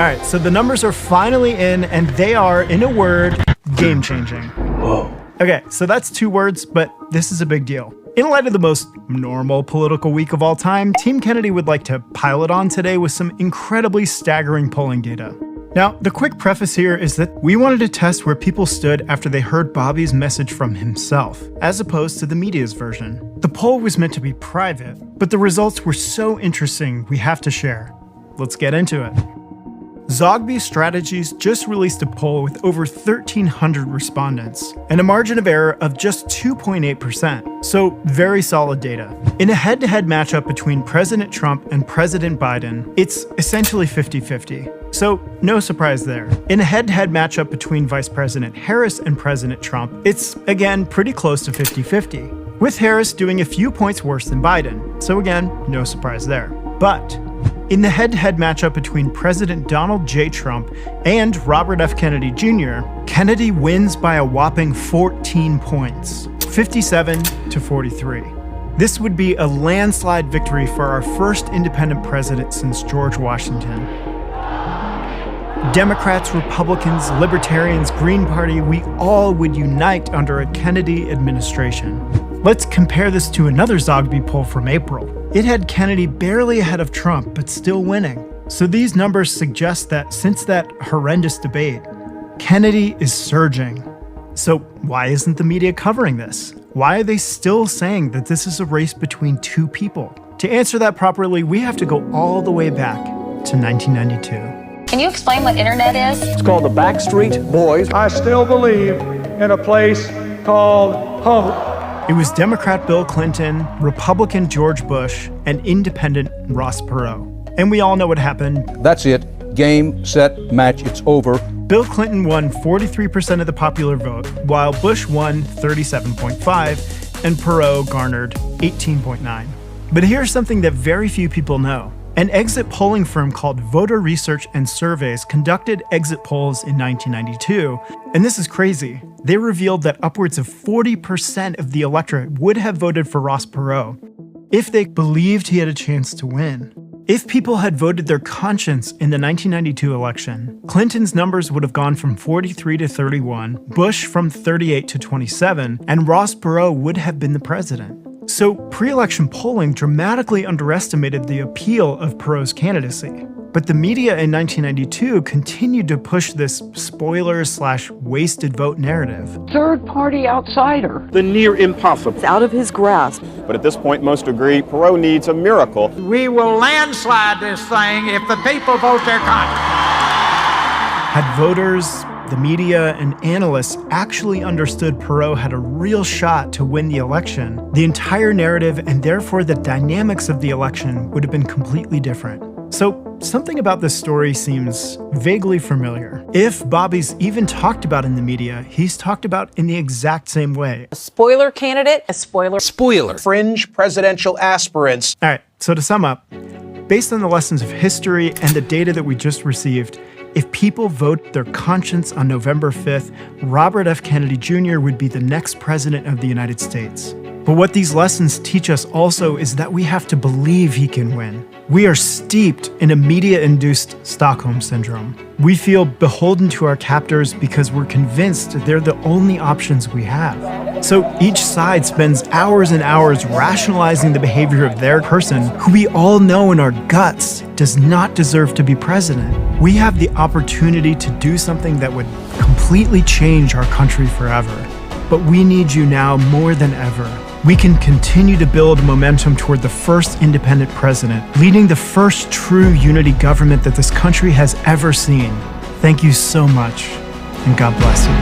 right, so the numbers are finally in, and they are, in a word, game-changing. Whoa. Okay, so that's 2 words, but this is a big deal. In light of the most normal political week of all time, Team Kennedy would like to pile it on today with some incredibly staggering polling data. Now, the quick preface here is that we wanted to test where people stood after they heard Bobby's message from himself, as opposed to the media's version. The poll was meant to be private, but the results were so interesting we have to share. Let's get into it. Zogby Strategies just released a poll with over 1,300 respondents, and a margin of error of just 2.8%, so very solid data. In a head-to-head matchup between President Trump and President Biden, it's essentially 50-50, so no surprise there. In a head-to-head matchup between Vice President Harris and President Trump, it's, again, pretty close to 50-50, with Harris doing a few points worse than Biden, so again, no surprise there. But in the head-to-head matchup between President Donald J. Trump and Robert F. Kennedy Jr., Kennedy wins by a whopping 14 points, 57-43. This would be a landslide victory for our first independent president since George Washington. Democrats, Republicans, Libertarians, Green Party, we all would unite under a Kennedy administration. Let's compare this to another Zogby poll from April. It had Kennedy barely ahead of Trump, but still winning. So these numbers suggest that since that horrendous debate, Kennedy is surging. So why isn't the media covering this? Why are they still saying that this is a race between 2 people? To answer that properly, we have to go all the way back to 1992. Can you explain what internet is? It's called the Backstreet Boys. I still believe in a place called hope. It was Democrat Bill Clinton, Republican George Bush, and Independent Ross Perot. And we all know what happened. That's it. Game, set, match, it's over. Bill Clinton won 43% of the popular vote, while Bush won 37.5%, and Perot garnered 18.9%. But here's something that very few people know. An exit polling firm called Voter Research and Surveys conducted exit polls in 1992, and this is crazy. They revealed that upwards of 40% of the electorate would have voted for Ross Perot if they believed he had a chance to win. If people had voted their conscience in the 1992 election, Clinton's numbers would have gone from 43 to 31, Bush from 38 to 27, and Ross Perot would have been the president. So pre-election polling dramatically underestimated the appeal of Perot's candidacy. But the media in 1992 continued to push this spoiler/wasted vote narrative. Third-party outsider. The near impossible. It's out of his grasp. But at this point, most agree Perot needs a miracle. We will landslide this thing if the people vote their conscience. Had voters, the media, and analysts actually understood Perot had a real shot to win the election, the entire narrative and therefore the dynamics of the election would have been completely different. So something about this story seems vaguely familiar. If Bobby's even talked about in the media, he's talked about in the exact same way. A spoiler candidate, a spoiler. Spoiler. Fringe presidential aspirants. All right, so to sum up, based on the lessons of history and the data that we just received, if people vote their conscience on November 5th, Robert F. Kennedy Jr. would be the next president of the United States. But what these lessons teach us also is that we have to believe he can win. We are steeped in a media-induced Stockholm syndrome. We feel beholden to our captors because we're convinced they're the only options we have. So each side spends hours and hours rationalizing the behavior of their person who we all know in our guts does not deserve to be president. We have the opportunity to do something that would completely change our country forever. But we need you now more than ever. We can continue to build momentum toward the first independent president, leading the first true unity government that this country has ever seen. Thank you so much, and God bless you.